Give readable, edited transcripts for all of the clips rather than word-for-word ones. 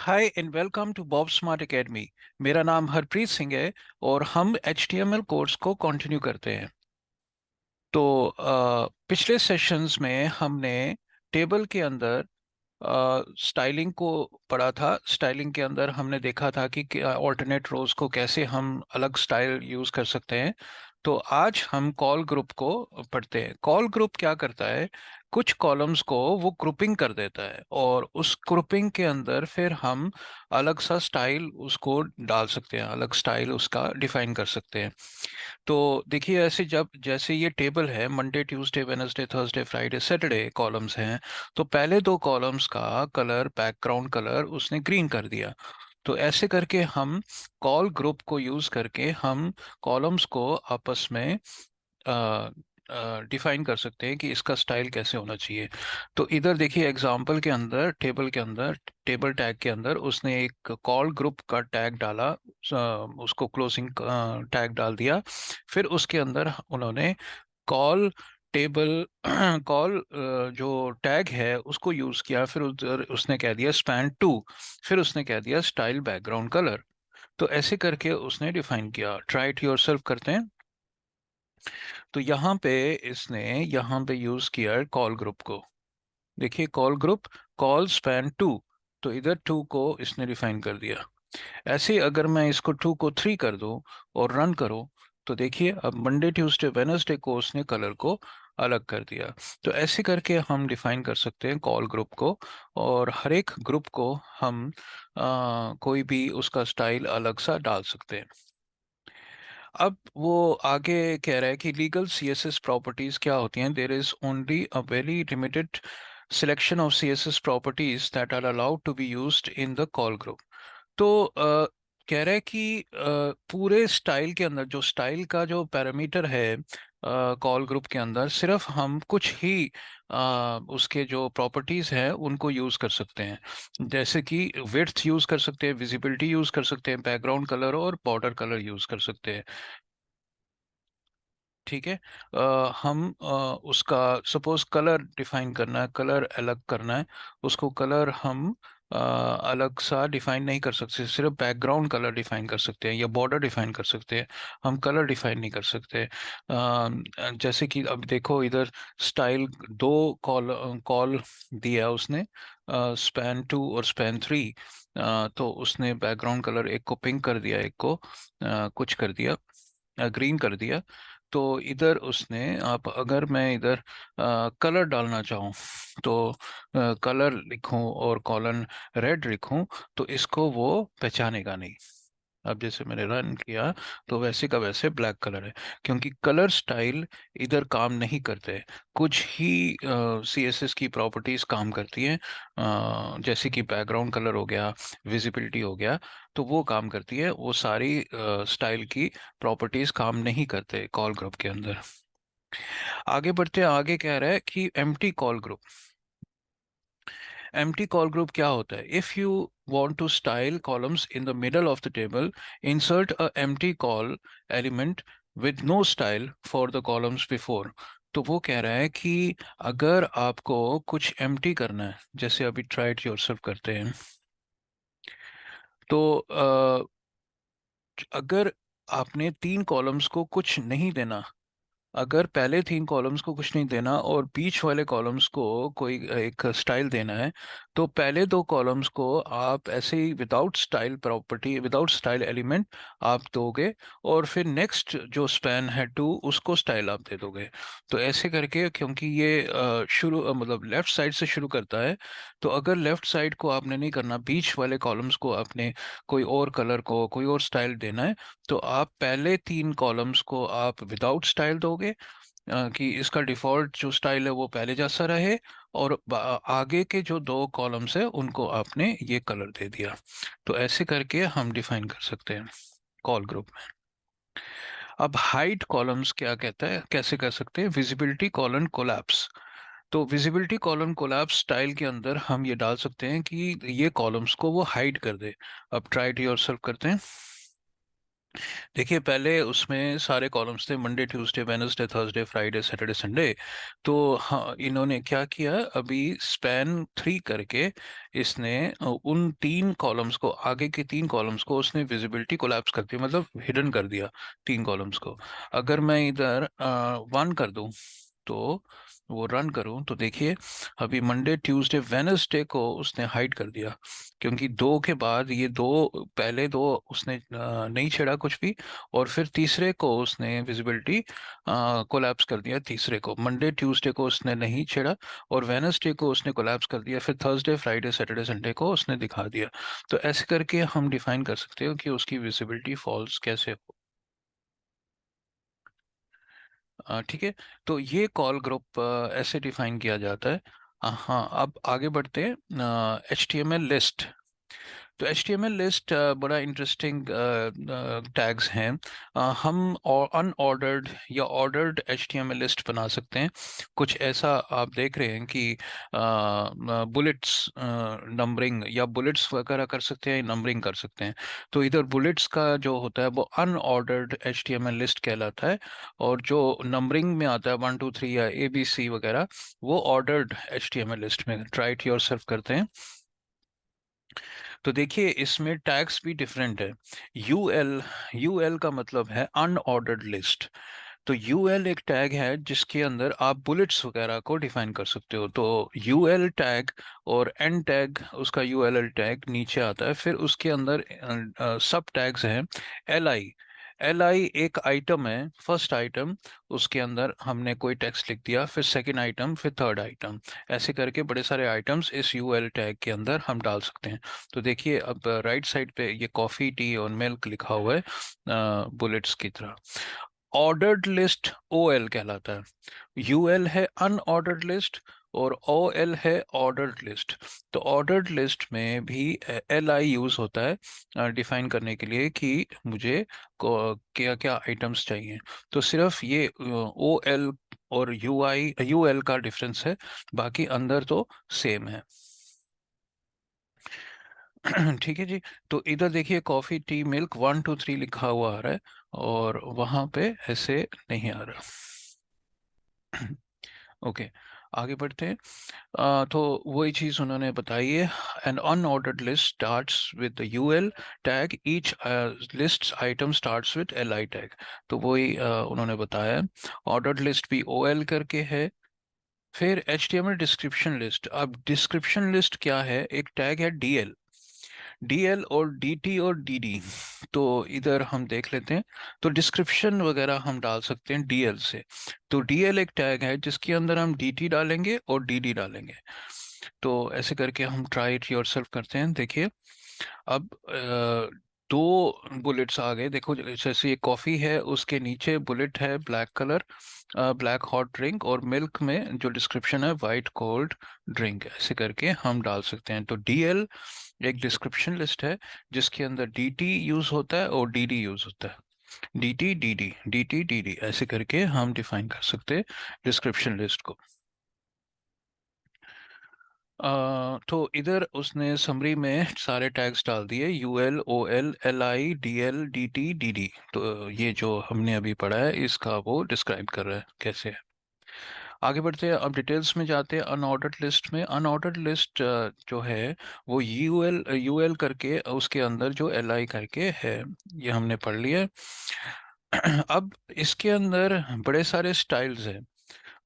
Hi and welcome to Bob Smart academy. मेरा नाम हरप्रीत सिंह है और हम HTML कोर्स को कंटिन्यू करते हैं। तो पिछले सेशंस में हमने टेबल के अंदर स्टाइलिंग को पढ़ा था। स्टाइलिंग के अंदर हमने देखा था कि ऑल्टरनेट रोज को कैसे हम अलग स्टाइल यूज कर सकते हैं। तो आज हम कॉल ग्रुप को पढ़ते हैं। कॉल ग्रुप क्या करता है, कुछ कॉलम्स को वो ग्रुपिंग कर देता है और उस ग्रुपिंग के अंदर फिर हम अलग सा स्टाइल उसको डाल सकते हैं, अलग स्टाइल उसका डिफाइन कर सकते हैं। तो देखिए, ऐसे जब जैसे ये टेबल है, Monday Tuesday Wednesday Thursday Friday Saturday columns हैं। तो पहले दो कॉलम्स का कलर, बैकग्राउंड कलर उसने ग्रीन कर दिया। तो ऐसे करके हम कॉल ग्रुप को यूज करके हम कॉलम्स को आपस में डिफाइन कर सकते हैं कि इसका स्टाइल कैसे होना चाहिए। तो इधर देखिए, एग्जांपल के अंदर, टेबल के अंदर, टेबल टैग के अंदर उसने एक कॉल ग्रुप का टैग डाला, उसको क्लोजिंग टैग डाल दिया। फिर उसके अंदर उन्होंने कॉल टेबल कॉल जो टैग है उसको यूज किया। फिर उधर उसने कह दिया स्पैन टू। फिर उसने कह दिया स्टाइल बैकग्राउंड कलर। तो ऐसे करके उसने डिफाइन किया। ट्राई इट योरसेल्फ करते हैं। तो यहाँ पे इसने यहाँ पे यूज किया कॉल ग्रुप को। देखिए, colgroup, colspan two. तो इधर टू को इसने डिफाइन कर दिया। ऐसे ही अगर मैं इसको टू को थ्री कर दूं और रन करूं, तो देखिए अब मंडे ट्यूसडे वेडनेसडे को उसने कलर को अलग कर दिया। तो ऐसे करके हम डिफाइन कर सकते हैं कॉल ग्रुप को। और हर एक ग्रुप को हम कोई भी उसका स्टाइल अलग सा डाल सकते हैं। अब वो आगे कह रहा है कि लीगल CSS प्रॉपर्टीज क्या होती हैं। There is only a very limited selection of CSS properties that are allowed to be used in the colgroup. तो कह रहा है कि पूरे स्टाइल के अंदर, जो स्टाइल का जो पैरामीटर है कॉल ग्रुप के अंदर, सिर्फ हम कुछ ही उसके जो प्रॉपर्टीज हैं उनको यूज कर सकते हैं। जैसे कि विड्थ यूज कर सकते हैं, विजिबिलिटी यूज कर सकते हैं, बैकग्राउंड कलर और बॉर्डर कलर यूज कर सकते हैं। ठीक है। हम उसका सपोज कलर डिफाइन करना है, कलर अलग करना है। उसको कलर हम अलग सा डिफाइन नहीं कर सकते, सिर्फ बैकग्राउंड कलर डिफाइन कर सकते हैं या बॉर्डर डिफाइन कर सकते हैं। हम कलर डिफाइन नहीं कर सकते। जैसे कि अब देखो इधर स्टाइल दो कॉल कॉल दिया उसने, स्पैन टू और स्पैन थ्री। तो उसने बैकग्राउंड कलर एक को पिंक कर दिया, एक को कुछ कर दिया, ग्रीन कर दिया। तो इधर उसने, आप अगर मैं इधर कलर डालना चाहूँ तो कलर लिखूं और कॉलन रेड लिखूं, तो इसको वो पहचानेगा नहीं। अब जैसे मैंने रन किया तो वैसे का वैसे ब्लैक कलर है, क्योंकि कलर स्टाइल इधर काम नहीं करते। कुछ ही CSS की प्रॉपर्टीज काम करती हैं, जैसे कि बैकग्राउंड कलर हो गया, विजिबिलिटी हो गया। तो वो काम करती है, वो सारी स्टाइल की प्रॉपर्टीज काम नहीं करते कॉल ग्रुप के अंदर। आगे बढ़ते हैं। आगे कह रहा है कि empty call group. Empty call group क्या होता है? If you want to style columns in the middle of the table, insert a empty call element with no style for the columns before. तो वो कह रहा है कि अगर आपको कुछ empty करना है, जैसे अभी try it yourself करते हैं। तो अगर आपने तीन कॉलम्स को कुछ नहीं देना, अगर पहले तीन कॉलम्स को कुछ नहीं देना और बीच वाले कॉलम्स को कोई एक स्टाइल देना है, तो पहले दो कॉलम्स को आप ऐसे ही without style property, without style element आप दोगे। और फिर नेक्स्ट जो स्पैन है टू, उसको स्टाइल आप दे दोगे। तो ऐसे करके, क्योंकि ये शुरू मतलब लेफ्ट साइड से शुरू करता है, तो अगर लेफ्ट साइड को आपने नहीं करना, बीच वाले कॉलम्स को आपने कोई और कलर को, कोई और स्टाइल देना है, तो आप पहले तीन कॉलम्स को आप विदाउट स्टाइल दोगे, कि इसका डिफॉल्ट जो स्टाइल है वो पहले जैसा रहे। और आगे के जो दो कॉलम्स है उनको आपने ये कलर दे दिया। तो ऐसे करके हम डिफाइन कर सकते हैं कॉल ग्रुप में। अब हाइड कॉलम्स क्या कहता है, कैसे कर सकते हैं? Visibility colon collapse. तो विजिबिलिटी कॉलन कोलैप्स स्टाइल के अंदर हम ये डाल सकते हैं कि ये कॉलम्स को वो हाइड कर दे। अब ट्राई इट योरसेल्फ करते हैं। देखिए पहले उसमें सारे कॉलम्स थे, Monday Tuesday Wednesday Thursday Friday Saturday Sunday. तो हाँ, इन्होंने क्या किया, अभी स्पैन 3 करके इसने उन 3 कॉलम्स को, आगे के 3 कॉलम्स को उसने विजिबिलिटी कोलैप्स कर दी, मतलब हिडन कर दिया 3 कॉलम्स को। अगर मैं इधर 1 कर दूं, तो वो रन करूं, तो देखिए अभी मंडे ट्यूसडे वेनसडे को उसने हाइड कर दिया, क्योंकि 2 के बाद ये दो, पहले 2 उसने नहीं छेड़ा कुछ भी, और फिर तीसरे को उसने विजिबिलिटी कोलैप्स कर दिया। तीसरे को, मंडे ट्यूसडे को उसने नहीं छेड़ा, और वेनसडे को उसने कोलैप्स कर दिया, फिर थर्सडे फ्राइडे सैटरडे संडे को उसने दिखा दिया। तो ऐसे करके हम डिफाइन कर सकते हो कि उसकी विजिबिलिटी फॉल्स कैसे हो। ठीक है, तो ये कॉल ग्रुप ऐसे डिफाइन किया जाता है। हाँ, अब आगे बढ़ते हैं, H T M L list. तो HTML लिस्ट बड़ा इंटरेस्टिंग टैग्स हैं। हम अनऑर्डर्ड या ऑर्डर्ड HTML लिस्ट बना सकते हैं। कुछ ऐसा आप देख रहे हैं कि बुलेट्स नंबरिंग या बुलेट्स वगैरह कर सकते हैं, नंबरिंग कर सकते हैं। तो इधर बुलेट्स का जो होता है वो अनऑर्डर्ड HTML लिस्ट कहलाता है, और जो नंबरिंग में आता है 1 2 3 या ABC वगैरह, वो ऑर्डर्ड HTML लिस्ट में। ट्राई इट योरसेल्फ करते हैं। तो देखिए इसमें टैग्स भी डिफरेंट है। यूएल, यूएल का मतलब है अनऑर्डर्ड लिस्ट। तो यूएल एक टैग है जिसके अंदर आप बुलेट्स वगैरह को डिफाइन कर सकते हो। तो यूएल टैग और एन टैग, उसका यूएलएल टैग नीचे आता है, फिर उसके अंदर सब टैग्स हैं। एल आई, एल आई एक आइटम है, फर्स्ट आइटम, उसके अंदर हमने कोई टेक्स्ट लिख दिया, फिर सेकंड आइटम, फिर थर्ड आइटम, ऐसे करके बड़े सारे आइटम्स इस यूएल टैग के अंदर हम डाल सकते हैं। तो देखिए अब राइट साइड पे ये कॉफ़ी टी और मिल्क लिखा हुआ है बुलेट्स की तरह। ऑर्डर्ड लिस्ट ओएल कहलाता है। यूएल है अनऑर्डर्ड लिस्ट, और ओएल है ऑर्डर्ड लिस्ट। तो ऑर्डर्ड लिस्ट में भी एल आई यूज होता है डिफाइन करने के लिए कि मुझे क्या क्या आइटम्स चाहिए। तो सिर्फ ये ओ एल और यूएल का डिफरेंस है, बाकी अंदर तो सेम है। ठीक है जी। तो इधर देखिए कॉफी टी मिल्क 1 2 3 लिखा हुआ आ रहा है, और वहां पे ऐसे नहीं आ रहा। ओके, आगे बढ़ते हैं। तो वही चीज उन्होंने बताई है। An unordered list starts with the UL tag, each list item starts with L I tag. तो वही उन्होंने बताया। ऑर्डर्ड लिस्ट भी ओएल करके है। फिर HTML डिस्क्रिप्शन लिस्ट। अब डिस्क्रिप्शन लिस्ट क्या है, एक टैग है डीएल। डीएल और डीटी और डीडी, तो इधर हम देख लेते हैं। तो डिस्क्रिप्शन वगैरह हम डाल सकते हैं डीएल से। तो डीएल एक टैग है जिसके अंदर हम डीटी डालेंगे और डीडी डालेंगे। तो ऐसे करके हम ट्राई इट योरसेल्फ करते हैं। देखिए अब दो बुलेट्स आ गए। देखो जैसे ये कॉफी है, उसके नीचे बुलेट है black colour, black hot drink, और मिल्क में जो डिस्क्रिप्शन है वाइट कोल्ड ड्रिंक। ऐसे करके हम डाल सकते हैं। तो डीएल एक डिस्क्रिप्शन लिस्ट है जिसके अंदर डीटी यूज होता है और डीडी यूज होता है। डीटी डीडी, डीटी डीडी, ऐसे करके हम डिफाइन कर सकते हैं डिस्क्रिप्शन लिस्ट को। तो इधर उसने समरी में सारे टैग्स डाल दिए, UL OL L I D L D T D D. तो ये जो हमने अभी पढ़ा है इसका वो डिस्क्राइब कर रहा है कैसे है। आगे बढ़ते हैं, अब डिटेल्स में जाते हैं। अनऑर्डर्ड लिस्ट में, अनऑर्डर्ड लिस्ट जो है वो यूएल यूएल करके, उसके अंदर जो एल आई करके है, ये हमने पढ़ लिया है। अब इसके अंदर बड़े सारे स्टाइल्स हैं।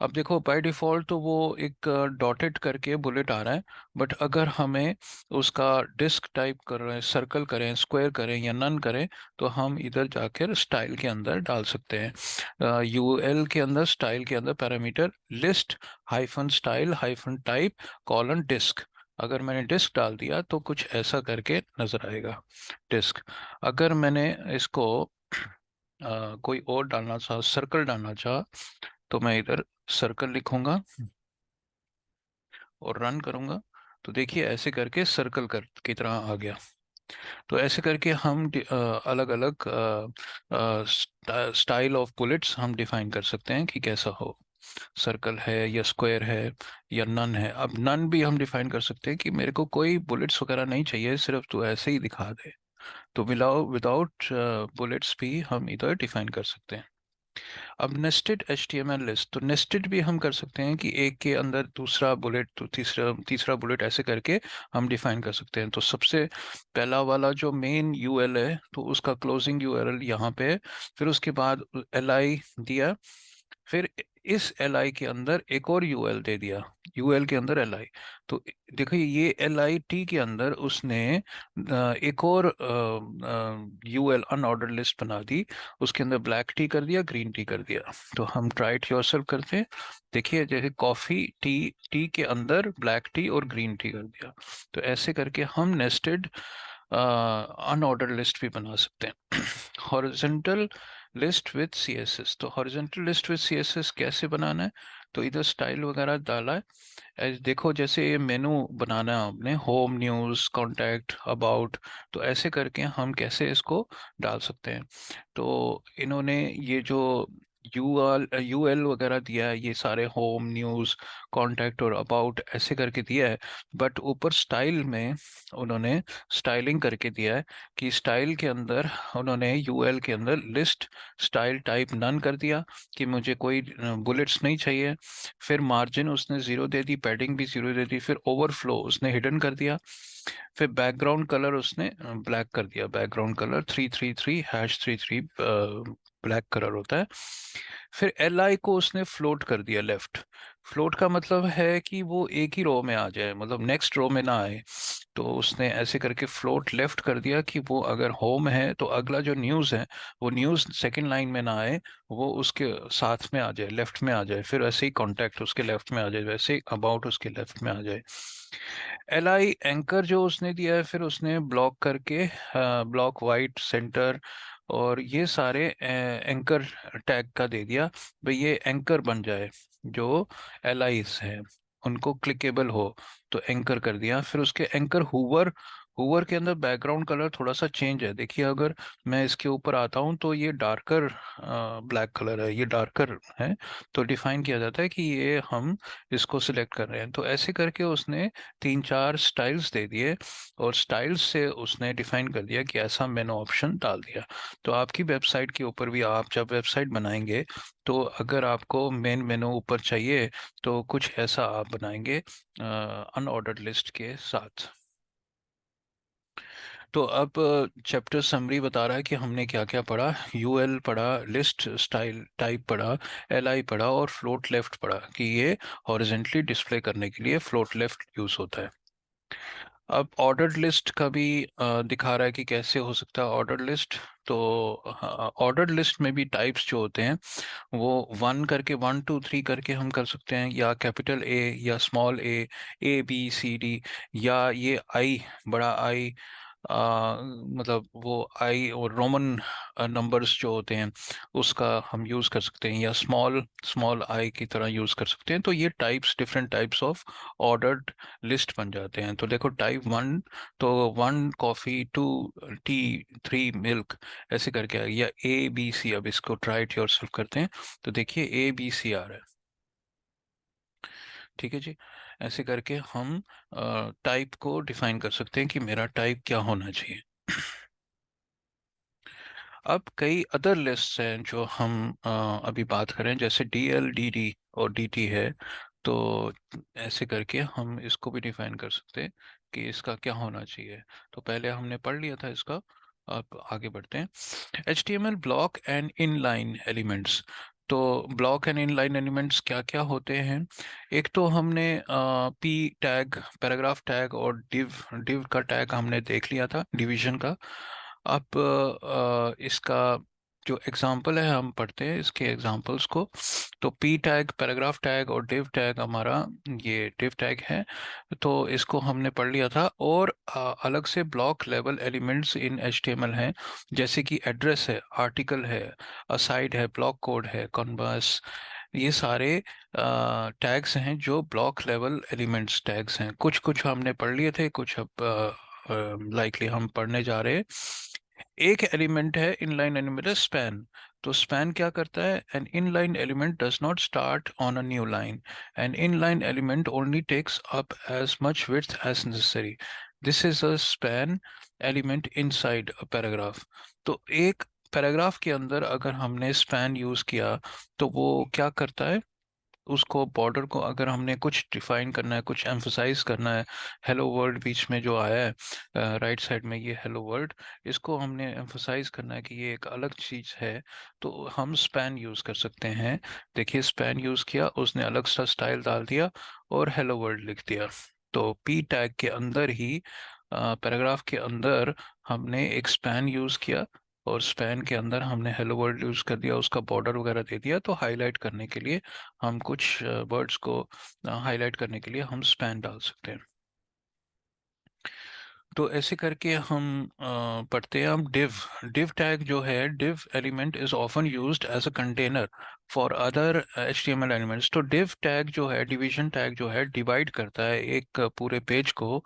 अब देखो बाय डिफॉल्ट तो वो एक डॉटेड करके बुलेट आ रहा है, बट अगर हमें उसका डिस्क टाइप कर रहे हैं, सर्कल करें, स्क्वायर करें या नन करें, तो हम इधर जाकर स्टाइल के अंदर डाल सकते हैं। यूएल के अंदर, स्टाइल के अंदर parameter list hyphen style hyphen type colon disc. अगर मैंने डिस्क डाल दिया तो कुछ ऐसा करके नजर आएगा डिस्क। अगर मैंने इसको कोई और डालना चाह, सर्कल डालना चाह, तो मैं इधर सर्कल लिखूंगा और रन करूंगा। तो देखिए ऐसे करके सर्कल कर की तरह आ गया। तो ऐसे करके हम अलग अलग स्टाइल ऑफ बुलेट्स हम डिफाइन कर सकते हैं कि कैसा हो, सर्कल है या स्क्वायर है या नन है। अब नन भी हम डिफाइन कर सकते हैं कि मेरे को कोई बुलेट्स वगैरह नहीं चाहिए, सिर्फ तू ऐसे ही दिखा दे। तो विदाउट बुलेट्स भी हम इधर डिफाइन कर सकते हैं। अब नेस्टेड HTML लिस्ट, तो नेस्टेड भी हम कर सकते हैं कि एक के अंदर दूसरा बुलेट, तो तीसरा तीसरा बुलेट, ऐसे करके हम डिफाइन कर सकते हैं। तो सबसे पहला वाला जो मेन UL है, तो उसका क्लोजिंग URL यहाँ पे है, फिर उसके बाद LI दिया, फिर इस LI के अंदर एक और UL दे दिया, UL के अंदर LI। तो देखिए ये LIT के अंदर उसने एक और UL अनऑर्डर लिस्ट बना दी, उसके अंदर ब्लैक टी कर दिया, ग्रीन टी कर दिया। तो हम ट्राई इट योरसेल्फ करते हैं। देखिए जैसे कॉफी टी, टी के अंदर ब्लैक टी और ग्रीन टी कर दिया। तो ऐसे करके हम नेस्टेड अनऑर्डर लिस्ट भी बना सकते हैं। हॉरिजॉन्टल लिस्ट विद CSS, तो हॉरिजॉन्टल लिस्ट विद CSS कैसे बनाना है? तो इधर स्टाइल वगैरह डाला है। देखो जैसे ये मेनू बनाना है आपने, होम, न्यूज़, कांटेक्ट, अबाउट, तो ऐसे करके हम कैसे इसको डाल सकते हैं। तो इन्होंने ये जो UL वगैरह दिया है, ये सारे होम, न्यूज़, कांटेक्ट और अबाउट ऐसे करके दिया है। बट ऊपर स्टाइल में उन्होंने स्टाइलिंग करके दिया है कि स्टाइल के अंदर उन्होंने UL के अंदर लिस्ट स्टाइल टाइप नन कर दिया कि मुझे कोई बुलेट्स नहीं चाहिए। फिर मार्जिन उसने ज़ीरो दे दी, पैडिंग भी ज़ीरो दे दी, फिर ओवरफ्लो उसने हिडन कर दिया। फिर बैकग्राउंड कलर उसने ब्लैक कर दिया, बैकग्राउंड कलर 333 #33 ब्लैक कलर होता है। फिर LI को उसने फ्लोट कर दिया लेफ्ट। फ्लोट का मतलब है कि वो एक ही रो में आ जाए, मतलब नेक्स्ट रो में ना आए। तो उसने ऐसे करके फ्लोट लेफ्ट कर दिया कि वो अगर होम है तो अगला जो न्यूज़ है वो न्यूज़ सेकंड लाइन में ना आए, वो उसके साथ में आ जाए, लेफ्ट में आ जाए। फिर ऐसे ही कॉन्टैक्ट उसके लेफ्ट में आ जाए, वैसे ही अबाउट उसके लेफ्ट में आ जाए। LI एंकर जो उसने दिया है, फिर उसने ब्लॉक करके ब्लॉक वाइट सेंटर और ये सारे एंकर टैग का दे दिया, भाई ये एंकर बन जाए, जो LIs है उनको क्लिकेबल हो, तो एंकर कर दिया। फिर उसके एंकर हुवर, हुवर के अंदर बैकग्राउंड कलर थोड़ा सा चेंज है, देखिए अगर मैं इसके ऊपर आता हूँ तो ये डार्कर ब्लैक कलर है, ये डार्कर है। तो डिफाइन किया जाता है कि ये हम इसको सिलेक्ट कर रहे हैं। तो ऐसे करके उसने तीन चार स्टाइल्स दे दिए, और स्टाइल्स से उसने डिफाइन कर दिया कि ऐसा मेनू ऑप्शन डाल दिया। तो आपकी वेबसाइट के ऊपर भी आप जब वेबसाइट बनाएंगे, तो अगर आपको मेन मेनू ऊपर चाहिए तो कुछ ऐसा आप बनाएंगे अनऑर्डर्ड लिस्ट के साथ। तो अब चैप्टर समरी बता रहा है कि हमने क्या क्या पढ़ा। UL पढ़ा, लिस्ट स्टाइल टाइप पढ़ा, LI पढ़ा, और फ्लोट लेफ्ट पढ़ा कि ये हॉरिजेंटली डिस्प्ले करने के लिए फ्लोट लेफ्ट यूज होता है। अब ऑर्डर्ड लिस्ट का भी दिखा रहा है कि कैसे हो सकता है ऑर्डर्ड लिस्ट। तो ऑर्डर्ड लिस्ट में भी टाइप्स जो होते हैं वो वन करके, 1 2 3 करके हम कर सकते हैं, या कैपिटल A या small A, A B C D, या ये आई, बड़ा आई, मतलब वो आई और रोमन नंबर्स जो होते हैं उसका हम यूज कर सकते हैं, या स्मॉल स्मॉल आई की तरह यूज कर सकते हैं। तो ये types, different types of ordered list बन जाते हैं। तो देखो टाइप 1, तो 1 कॉफी, 2 टी, 3 मिल्क, ऐसे करके आएगा, या ABC। अब इसको ट्राई इट योरसेल्फ करते हैं। तो देखिए ABC आ रहा है, ठीक है जी। ऐसे करके हम टाइप को डिफाइन कर सकते हैं कि मेरा टाइप क्या होना चाहिए। अब कई अदर लिस्ट हैं जो हम अभी बात करें, जैसे DL, DD और DT है। तो ऐसे करके हम इसको भी डिफाइन कर सकते हैं कि इसका क्या होना चाहिए। तो पहले हमने पढ़ लिया था इसका, अब आगे बढ़ते हैं। HTML block and inline elements. तो ब्लॉक एंड इनलाइन एलिमेंट्स क्या क्या होते हैं? एक तो हमने P टैग, पैराग्राफ टैग और डिव, डिव का टैग हमने देख लिया था, डिवीजन का। अब इसका जो एग्जाम्पल है हम पढ़ते हैं इसके एग्जाम्पल्स को। तो P टैग, पैराग्राफ टैग और div टैग हमारा ये div टैग है, तो इसको हमने पढ़ लिया था। और अलग से block level elements in HTML हैं, जैसे कि एड्रेस है, आर्टिकल है, असाइड है, ब्लॉक कोड है, कॉन्वर्स, ये सारे टैग्स हैं जो ब्लॉक लेवल एलिमेंट्स टैग्स हैं। कुछ कुछ हमने पढ़ लिए थे, कुछ अब लाइकली हम पढ़ने जा रहे हैं। एक एलिमेंट है इनलाइन एलिमेंट है स्पैन। तो स्पैन क्या करता है, an inline element does not start on a new line, an inline element only takes up as much width as necessary, this is a span element inside a paragraph. तो एक paragraph के अंदर अगर हमने span use किया तो वो क्या करता है, उसको बॉर्डर को अगर हमने कुछ डिफाइन करना है, कुछ एम्फसाइज करना है, हेलो वर्ल्ड बीच में जो आया है राइट साइड में, ये हेलो वर्ल्ड, इसको हमने एम्फसाइज करना है कि ये एक अलग चीज है, तो हम स्पैन यूज कर सकते हैं। देखिए स्पैन यूज किया, उसने अलग सा स्टाइल डाल दिया और हेलो वर्ल्ड लिख दिया। तो पी टैग के अंदर ही पैराग्राफ के अंदर हमने एक स्पैन यूज किया, और स्पैन के अंदर हमने हेलो वर्ल्ड यूज कर दिया, उसका बॉर्डर वगैरह दे दिया। तो हाईलाइट करने के लिए हम कुछ वर्ड्स को हाईलाइट करने के लिए हम स्पैन डाल सकते हैं। तो ऐसे करके हम पढ़ते हैं हम div। div टैग जो है, div element is often used as a container for other HTML elements. तो div टैग जो है, डिवीजन टैग जो है, डिवाइड करता है एक पूरे पेज को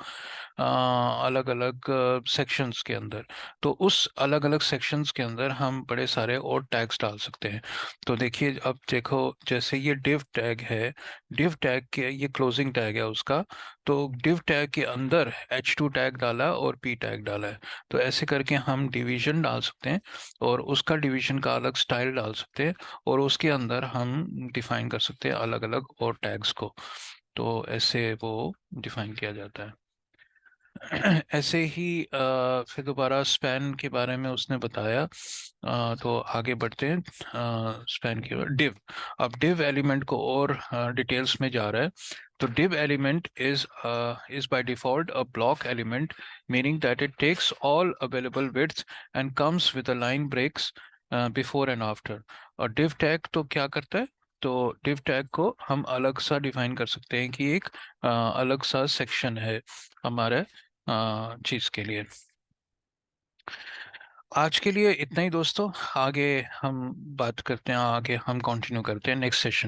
अलग अलग सेक्शंस के अंदर। तो उस अलग अलग सेक्शंस के अंदर हम बड़े सारे और टैग्स डाल सकते हैं। तो देखिए अब देखो, जैसे ये div टैग है, div टैग के ये क्लोजिंग टैग है उसका, तो div टैग के अंदर h2 टैग डाला और p टैग डाला है। तो ऐसे करके हम डिवीजन डाल सकते हैं और उसका डिवीजन का अलग स्टाइल डाल सकते हैं, और उसके अंदर हम डिफाइन कर सकते हैं अलग अलग और टैग्स को। तो ऐसे वो डिफाइन किया जाता है। ऐसे ही फिर दोबारा स्पैन के बारे में उसने बताया। तो आगे बढ़ते हैं स्पैन की ओर। डिव, अब डिव एलिमेंट को और डिटेल्स में जा रहा है। तो div element is by default a block element, meaning that it takes all available widths and comes with a line breaks before and after। और div tag तो क्या करता है, तो div tag को हम अलग सा डिफाइन कर सकते हैं कि एक अलग सा सेक्शन है हमारे चीज के लिए। आज के लिए इतना ही दोस्तों, आगे हम बात करते हैं, आगे हम कंटिन्यू करते हैं नेक्स्ट सेशन।